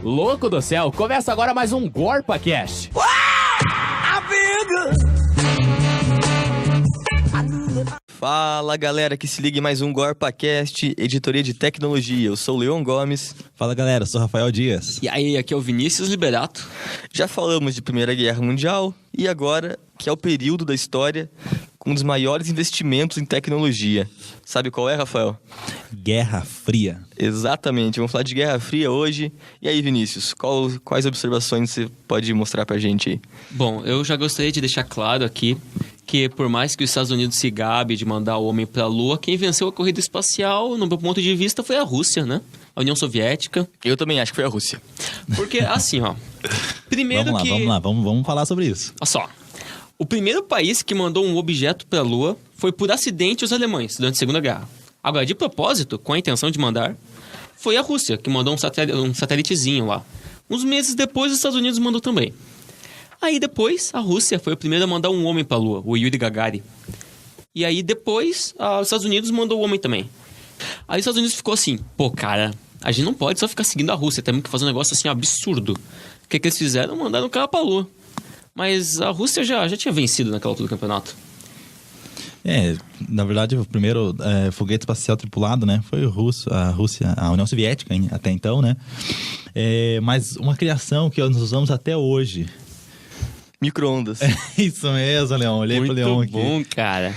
Louco do céu, começa agora mais um GorpaCast. Fala galera que se liga em mais um GorpaCast, editoria de tecnologia. Eu sou o Leon Gomes. Fala galera, eu sou o Rafael Dias. E aí, aqui é o Vinícius Liberato. Já falamos de Primeira Guerra Mundial e agora, que é o período da história com um dos maiores investimentos em tecnologia. Sabe qual é, Rafael? Guerra Fria. Exatamente, vamos falar de Guerra Fria hoje. E aí, Vinícius, quais observações você pode mostrar pra gente aí? Bom, eu já gostaria de deixar claro aqui que por mais que os Estados Unidos se gabe de mandar o homem para a Lua, quem venceu a corrida espacial, no meu ponto de vista, foi a Rússia, né? A União Soviética. Eu também acho que foi a Rússia. Porque, assim, ó... Primeiro Vamos falar sobre isso. Olha só. O primeiro país que mandou um objeto para a Lua foi por acidente os alemães, durante a Segunda Guerra. Agora, de propósito, com a intenção de mandar, foi a Rússia, que mandou um satélitezinho lá. Uns meses depois, os Estados Unidos mandou também. Aí depois, a Rússia foi o primeiro a mandar um homem pra Lua, o Yuri Gagarin. E aí depois, os Estados Unidos mandou o homem também. Aí os Estados Unidos ficou assim, pô, cara, a gente não pode só ficar seguindo a Rússia, temos que fazer um negócio assim absurdo. O que eles fizeram? Mandaram o cara pra Lua. Mas a Rússia já tinha vencido naquela altura do campeonato. Na verdade, o primeiro foguete espacial tripulado, né, foi a Rússia, a União Soviética, até então, né. Mas uma criação que nós usamos até hoje... Micro-ondas. Isso mesmo, Leão. Olhei pro Leão aqui. Muito bom, cara.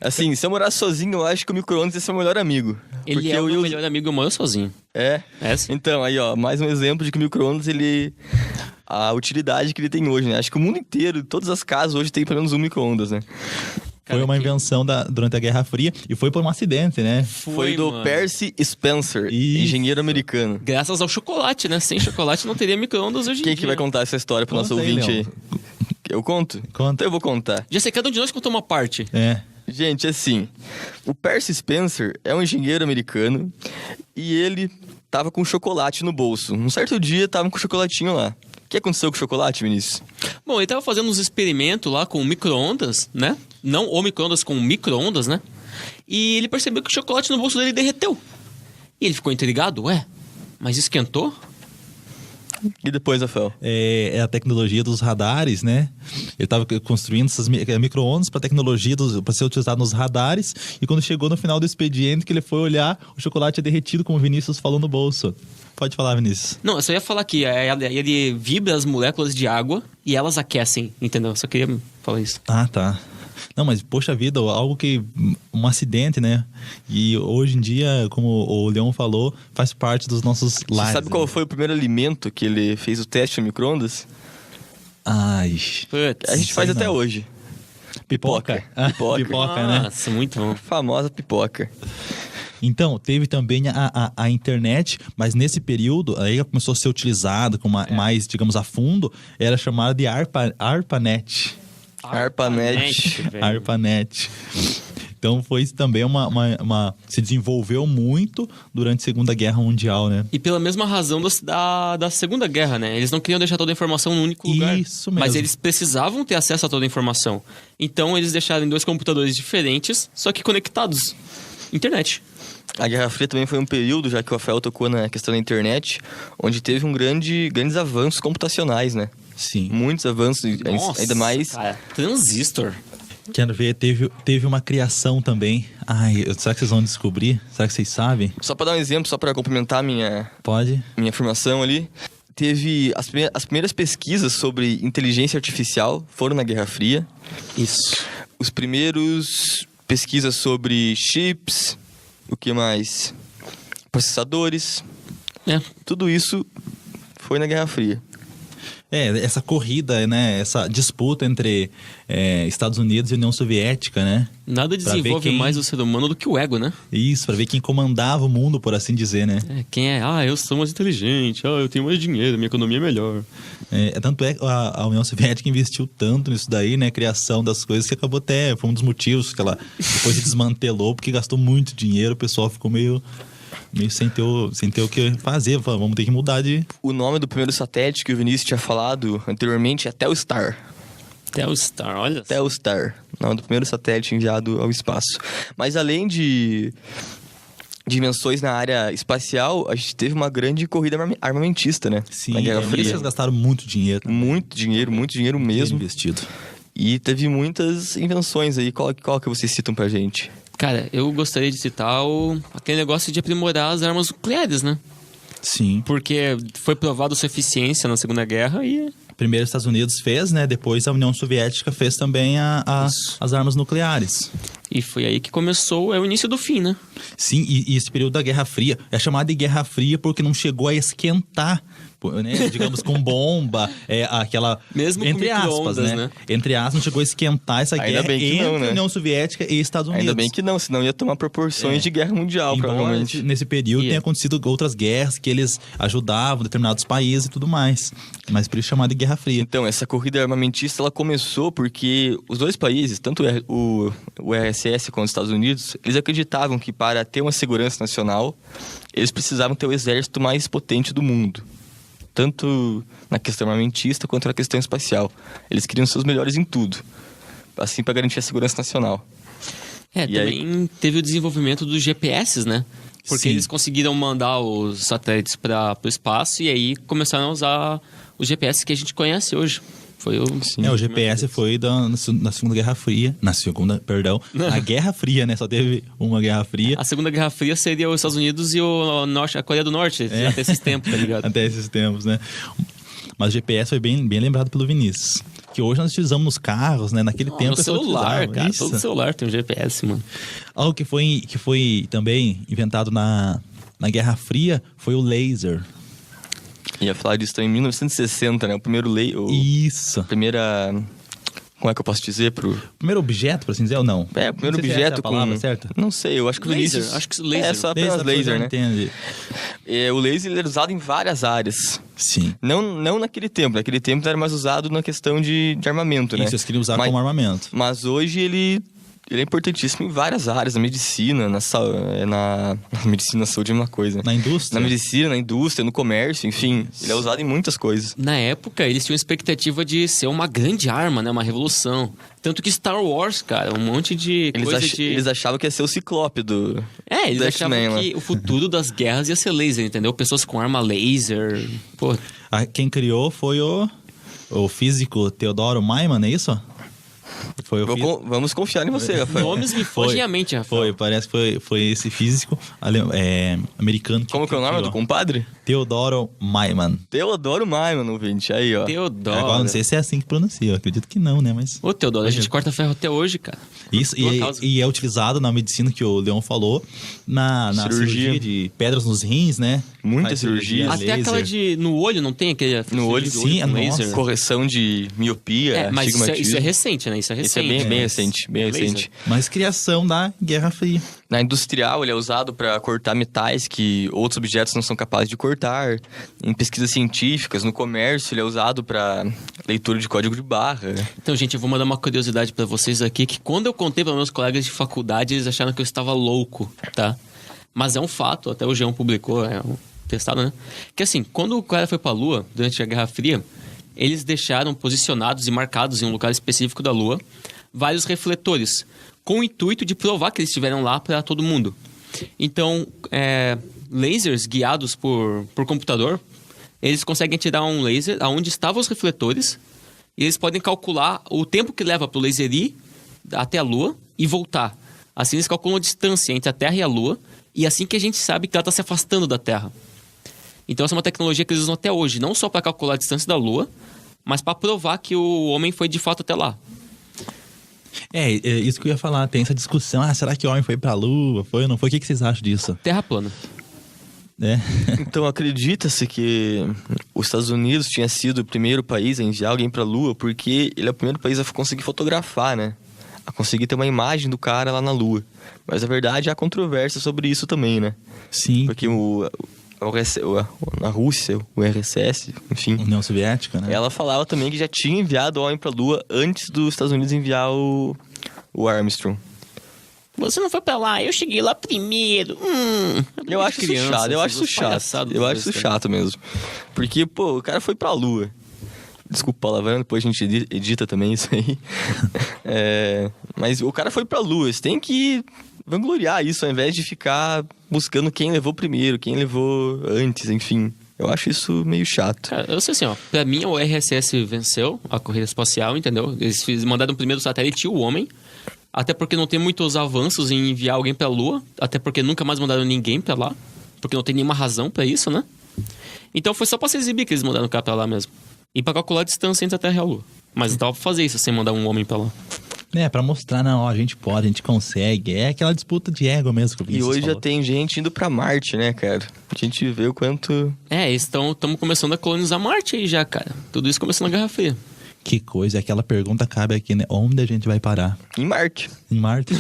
Assim, se eu morasse sozinho, eu acho que o micro-ondas ia ser o meu melhor amigo. Ele é o meu melhor amigo, eu moro sozinho. É? É sim. Então, aí, ó, mais um exemplo de que o micro-ondas, a utilidade que ele tem hoje, né? Acho que o mundo inteiro, todas as casas hoje tem pelo menos um micro-ondas, né? Foi uma invenção durante a Guerra Fria e foi por um acidente, né? Foi do Percy Spencer, Isso. engenheiro americano. Graças ao chocolate, né? Sem chocolate não teria micro-ondas hoje em dia. Quem que vai contar essa história pro nosso ouvinte aí? Eu conto? Conta. Então eu vou contar. Já sei que cada um de nós contou uma parte. Gente, assim, o Percy Spencer é um engenheiro americano e ele tava com chocolate no bolso. Um certo dia, tava com chocolatinho lá. O que aconteceu com o chocolate, Vinícius? Bom, ele tava fazendo uns experimentos lá com micro-ondas, né? Não o micro-ondas, com micro-ondas, né? E ele percebeu que o chocolate no bolso dele derreteu. E ele ficou intrigado, mas esquentou? E depois, Rafael? É a tecnologia dos radares, né? Ele estava construindo essas micro-ondas para tecnologia para ser utilizado nos radares. E quando chegou no final do expediente, que ele foi olhar, o chocolate é derretido, como o Vinícius falou no bolso. Pode falar, Vinícius. Não, eu só ia falar que ele vibra as moléculas de água e elas aquecem, entendeu? Eu só queria falar isso. Ah, tá. Não, mas poxa vida, algo que... Um acidente, né? E hoje em dia, como o Leon falou, faz parte dos nossos lares. Você sabe qual foi o primeiro alimento que ele fez o teste no micro-ondas? Ai... A gente faz até hoje. Pipoca. Pipoca, né? Nossa, muito bom. Famosa pipoca. Então, teve também a internet, mas nesse período, aí começou a ser utilizado com mais, digamos, a fundo, era chamada de ARPANET. ARPANET. ARPANET. Então foi também se desenvolveu muito durante a Segunda Guerra Mundial, né? E pela mesma razão da Segunda Guerra, né? Eles não queriam deixar toda a informação num único lugar. Isso mesmo. Mas eles precisavam ter acesso a toda a informação. Então eles deixaram em 2 computadores diferentes, só que conectados. Internet. A Guerra Fria também foi um período, já que o Rafael tocou na questão da internet, onde teve grandes avanços computacionais, né? Sim. Muitos avanços, Nossa, ainda mais... cara, transistor. Quero ver, teve uma criação também. Ai, será que vocês vão descobrir? Será que vocês sabem? Só para dar um exemplo, só para complementar minha afirmação ali, teve as primeiras pesquisas sobre inteligência artificial foram na Guerra Fria. Isso. Os primeiros pesquisas sobre chips, o que mais? Processadores. Tudo isso foi na Guerra Fria. Essa corrida, né? Essa disputa entre Estados Unidos e União Soviética, né? Nada desenvolve mais o ser humano do que o ego, né? Isso, pra ver quem comandava o mundo, por assim dizer, né? Eu sou mais inteligente, eu tenho mais dinheiro, minha economia é melhor. Tanto é que a União Soviética investiu tanto nisso daí, né? Criação das coisas, que acabou foi um dos motivos que ela depois se desmantelou, porque gastou muito dinheiro, o pessoal ficou meio sem ter o que fazer. Vamos ter que mudar de... O nome do primeiro satélite que o Vinícius tinha falado anteriormente é Telstar. Telstar, olha só. Telstar, o nome do primeiro satélite enviado ao espaço. Mas além de invenções na área espacial, a gente teve uma grande corrida armamentista, né? Sim, na Guerra eles Fria. gastaram muito dinheiro. Muito dinheiro mesmo. Investido. E teve muitas invenções aí. Qual que vocês citam pra gente? Cara, eu gostaria de citar aquele negócio de aprimorar as armas nucleares, né? Sim. Porque foi provado sua eficiência na Segunda Guerra e... Primeiro os Estados Unidos fez, né? Depois a União Soviética fez também as armas nucleares. E foi aí que começou, o início do fim, né? Sim, e esse período da Guerra Fria é chamado de Guerra Fria porque não chegou a esquentar, né? Digamos, com bomba, aquela... Mesmo com entre aspas, micro-ondas, né? Entre aspas, não chegou a esquentar essa Ainda guerra bem que entre não, né? União Soviética e Estados Unidos. Ainda bem que não, senão ia tomar proporções de guerra mundial, Embora provavelmente. nesse período E- tenha acontecido outras guerras que eles ajudavam determinados países e tudo mais. Mas por isso chamado de Guerra Fria. Então, essa corrida armamentista, ela começou porque os dois países, tanto o URSS quanto os Estados Unidos, eles acreditavam que para ter uma segurança nacional, eles precisavam ter o exército mais potente do mundo. Tanto na questão armamentista quanto na questão espacial. Eles queriam ser os melhores em tudo. Assim, para garantir a segurança nacional. É, E também teve o desenvolvimento dos GPS, né? Porque Sim. eles conseguiram mandar os satélites para o espaço e aí começaram a usar os GPS que a gente conhece hoje. Foi O GPS foi na Segunda Guerra Fria. Na Guerra Fria, né? Só teve uma Guerra Fria. A Segunda Guerra Fria seria os Estados Unidos e a Coreia do Norte, até esses tempos, tá ligado? Até esses tempos, né? Mas o GPS foi bem lembrado pelo Vinícius. Que hoje nós utilizamos nos carros, né? Naquele tempo No o pessoal celular, utilizava. cara. Isso. Todo celular tem um GPS, mano. Algo que foi também inventado na Guerra Fria foi o laser. Ia falar disso também em 1960, né? O primeiro Isso. a primeira... Como é que eu posso dizer pro... Primeiro objeto, por assim dizer, ou não? o primeiro Não sei se objeto essa é a palavra certa? Não sei, eu acho que o Laser, Vinícius... acho que laser. É, só apenas laser, né? Entendi. O laser ele era usado em várias áreas. Sim. Não naquele tempo. Naquele tempo era mais usado na questão de armamento, né? Isso, eles queriam usar Mas- como armamento. Mas hoje ele é importantíssimo em várias áreas. Na medicina, na medicina, saúde é uma coisa. Na indústria? Na medicina, na indústria, no comércio, enfim. Ele é usado em muitas coisas. Na época, eles tinham a expectativa de ser uma grande arma, né? Uma revolução. Tanto que Star Wars, cara, um monte de Eles achavam que ia ser o Ciclope do... Eles do achavam X-Men, que o futuro das guerras ia ser laser, entendeu? Pessoas com arma laser. Pô, Quem criou foi o físico Theodore Maiman, é isso? Foi o físico. Vamos confiar em você, Rafael. nomes me fogem à mente, Rafael. Parece que foi esse físico americano. Como que é o nome do criou. compadre? Theodore Maiman. Teodoro Maiman, ouvinte. Aí, ó. Teodoro. Agora não sei se é assim que pronuncia, eu acredito que não, né? Mas Ô, Teodoro, a gente corta ferro até hoje, cara. isso, Tua causa. e é utilizado na medicina que o Leon falou, na cirurgia de pedras nos rins, né? Muita Faz cirurgia. Até laser. aquela no olho, não tem aquele... No olho, sim, com nossa. laser? Correção de miopia, Mas isso astigmatismo. é recente, né? Isso é Isso é recente. bem recente, bem Laser. recente. Mas criação da Guerra Fria. Na industrial, ele é usado para cortar metais que outros objetos não são capazes de cortar. Em pesquisas científicas, no comércio, ele é usado para leitura de código de barra. Então, gente, eu vou mandar uma curiosidade pra vocês aqui, que quando eu contei para meus colegas de faculdade, eles acharam que eu estava louco, tá? Mas é um fato, até o Jean publicou, testado, né? Que assim, quando o cara foi pra Lua, durante a Guerra Fria, eles deixaram posicionados e marcados em um lugar específico da Lua vários refletores, com o intuito de provar que eles estiveram lá para todo mundo. Então, lasers guiados por computador, eles conseguem tirar um laser aonde estavam os refletores e eles podem calcular o tempo que leva para o laser ir até a Lua e voltar. Assim eles calculam a distância entre a Terra e a Lua e assim que a gente sabe que ela está se afastando da Terra. Então essa é uma tecnologia que eles usam até hoje, não só para calcular a distância da Lua, mas para provar que o homem foi de fato até lá. É isso que eu ia falar, tem essa discussão, será que o homem foi pra Lua, foi ou não foi? O que vocês acham disso? Terra plana. Então, acredita-se que os Estados Unidos tinha sido o primeiro país a enviar alguém pra Lua porque ele é o primeiro país a conseguir fotografar, né? A conseguir ter uma imagem do cara lá na Lua. Mas, na verdade, há controvérsia sobre isso também, né? Sim. Porque a Rússia, o RSS, enfim... União Soviética, né? Ela falava também que já tinha enviado o homem pra Lua antes dos Estados Unidos enviar o Armstrong. Você não foi pra lá, eu cheguei lá primeiro. Eu acho isso chato, eu acho isso chato mesmo. Porque, pô, o cara foi pra Lua. Desculpa o palavrão, depois a gente edita também isso aí. Mas o cara foi pra Lua, você tem que vangloriar isso, ao invés de ficar buscando quem levou primeiro, quem levou antes, enfim. Eu acho isso meio chato. Cara, eu sei assim, ó. Pra mim, o RSS venceu a corrida espacial, entendeu? Eles mandaram primeiro o satélite e o homem. Até porque não tem muitos avanços em enviar alguém pra Lua. Até porque nunca mais mandaram ninguém pra lá. Porque não tem nenhuma razão pra isso, né? Então foi só pra se exibir que eles mandaram o cara pra lá mesmo. E pra calcular a distância entre a Terra e a Lua. Mas dava pra fazer isso sem mandar um homem pra lá. Pra mostrar, não, ó, a gente pode, a gente consegue. É aquela disputa de ego mesmo que o E Vinícius hoje já falou. tem gente indo pra Marte, né, cara? A gente vê o quanto... Estamos começando a colonizar Marte aí já, cara. Tudo isso começando na Guerra Fria. Que coisa, aquela pergunta cabe aqui, né? Onde a gente vai parar? Em Marte. Em Marte?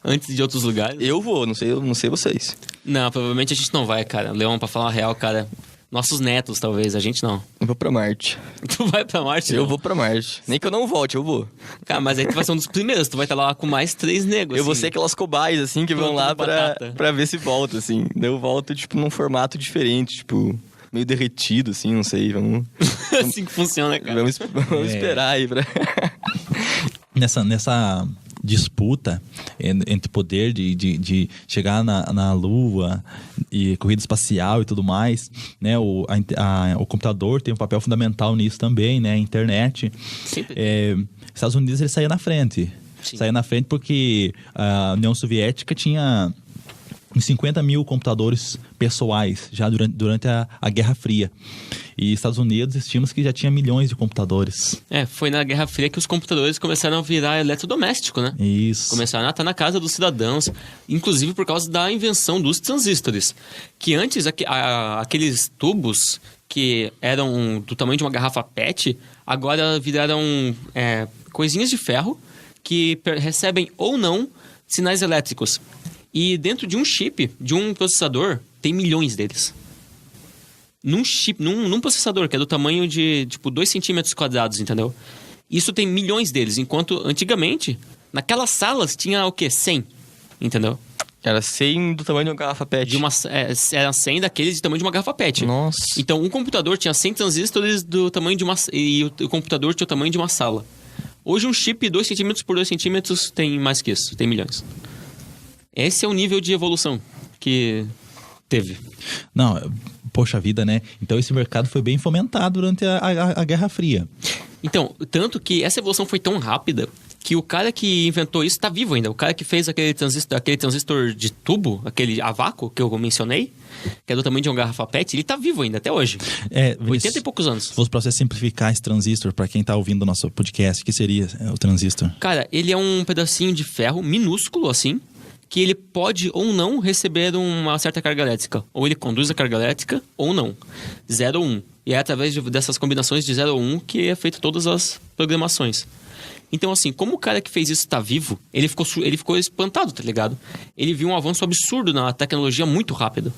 Antes de outros lugares. Eu vou, não sei vocês. Não, provavelmente a gente não vai, cara. Leão, pra falar a real, cara... Nossos netos, talvez. A gente não. Eu vou pra Marte. Tu vai pra Marte? Eu não? vou pra Marte. Nem que eu não volte, eu vou. Cara, mas aí tu vai ser um dos primeiros. Tu vai estar lá com mais 3 negros. Eu vou assim. ser aquelas cobaias, assim, que vão Tudo lá batata. pra ver se volta, assim. Daí eu volto, tipo, num formato diferente, tipo... Meio derretido, assim, não sei. Vamos assim que funciona, cara. vamos esperar aí pra... Nessa disputa entre poder de chegar na Lua e corrida espacial e tudo mais, né? O computador tem um papel fundamental nisso também, né? A internet. Sempre. Estados Unidos ele saía na frente. Sim. Saía na frente porque a União Soviética tinha uns 50 mil computadores pessoais já durante a Guerra Fria. E Estados Unidos, estima-se que já tinha milhões de computadores. Foi na Guerra Fria que os computadores começaram a virar eletrodoméstico, né? Isso. Começaram a estar na casa dos cidadãos, inclusive por causa da invenção dos transistores. Que antes, aqueles tubos que eram do tamanho de uma garrafa PET, agora viraram coisinhas de ferro que recebem ou não sinais elétricos. E dentro de um chip, de um processador, tem milhões deles. Num processador, que é do tamanho de, 2 centímetros quadrados, entendeu? Isso tem milhões deles, enquanto antigamente, naquelas salas tinha o quê? 100, entendeu? Era 100 do tamanho de uma garrafa PET. Era 100 daqueles do tamanho de uma garrafa PET. Nossa. Então, um computador tinha 100 transistores do tamanho de uma... E o computador tinha o tamanho de uma sala. Hoje, um chip 2 centímetros por 2 centímetros tem mais que isso, tem milhões. Esse é o nível de evolução que teve. Não, poxa vida, né? Então esse mercado foi bem fomentado durante a Guerra Fria. Então, tanto que essa evolução foi tão rápida que o cara que inventou isso está vivo ainda. O cara que fez aquele transistor de tubo, aquele a vácuo que eu mencionei, que é do tamanho de uma garrafa PET, ele está vivo ainda, até hoje. 80 e poucos anos. Se fosse para você simplificar esse transistor, para quem está ouvindo o nosso podcast, o que seria o transistor? Cara, ele é um pedacinho de ferro minúsculo, assim, que ele pode ou não receber uma certa carga elétrica. Ou ele conduz a carga elétrica, ou não. 0 ou 1. E é através dessas combinações de 0 ou 1 que é feito todas as programações. Então, assim, como o cara que fez isso está vivo, ele ficou espantado, tá ligado? Ele viu um avanço absurdo na tecnologia muito rápido.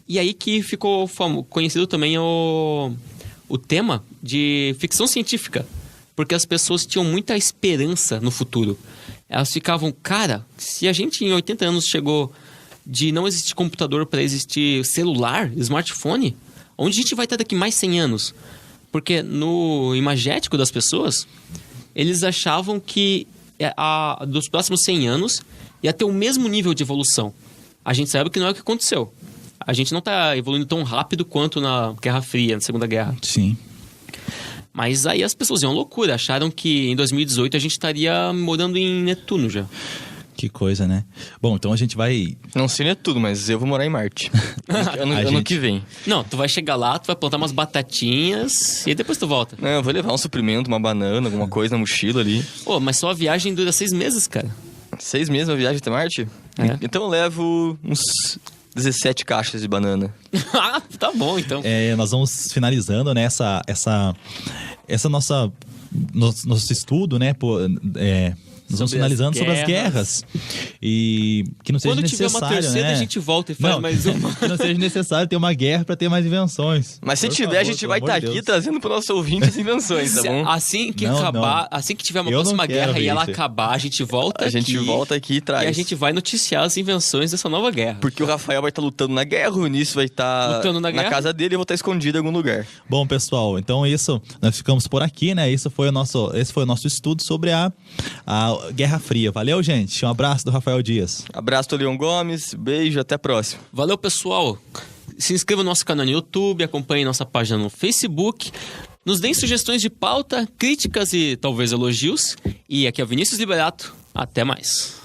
E aí que ficou conhecido também o tema de ficção científica. Porque as pessoas tinham muita esperança no futuro. Elas ficavam, cara, se a gente em 80 anos chegou de não existir computador para existir celular, smartphone, onde a gente vai estar daqui mais 100 anos? Porque no imagético das pessoas, eles achavam que dos próximos 100 anos ia ter o mesmo nível de evolução. A gente sabe que não é o que aconteceu. A gente não está evoluindo tão rápido quanto na Guerra Fria, na Segunda Guerra. Sim. Mas aí as pessoas iam loucura, acharam que em 2018 a gente estaria morando em Netuno já. Que coisa, né? Bom, então a gente vai... Não sei nem tudo, mas eu vou morar em Marte. ano que vem. Não, tu vai chegar lá, tu vai plantar umas batatinhas e depois tu volta. Não, eu vou levar um suprimento, uma banana, alguma coisa na mochila ali. Pô, mas só a viagem dura 6 meses, cara. 6 meses uma viagem até Marte? É. Então eu levo uns 17 caixas de banana. Ah, tá bom, então. Nós vamos finalizando, né, essa nosso estudo, né, nós vamos finalizando sobre as guerras. E que não seja Quando tiver necessário, uma terceira, né? a gente volta e faz mais uma. Que não seja necessário ter uma guerra para ter mais invenções. Mas se Por tiver, favor, a gente vai pelo estar amor de aqui Deus. trazendo pro nosso ouvinte as invenções, tá bom? Assim que Não, acabar, não. assim que tiver uma Eu não próxima quero guerra ver e ela isso. acabar, a gente volta A gente volta aqui e traz. e a gente vai noticiar as invenções dessa nova guerra. Porque o Rafael vai estar lutando na guerra, o Vinícius vai estar Lutando na guerra? casa dele e eu vou estar escondido em algum lugar. Bom, pessoal, então isso, nós ficamos por aqui, né? Esse foi o nosso estudo sobre da Guerra Fria. Valeu, gente. Um abraço do Rafael Dias. Abraço do Leon Gomes, beijo, até a próxima. Valeu, pessoal. Se inscreva no nosso canal no YouTube, acompanhe nossa página no Facebook. Nos deem sugestões de pauta, críticas e talvez elogios. E aqui é o Vinícius Liberato. Até mais.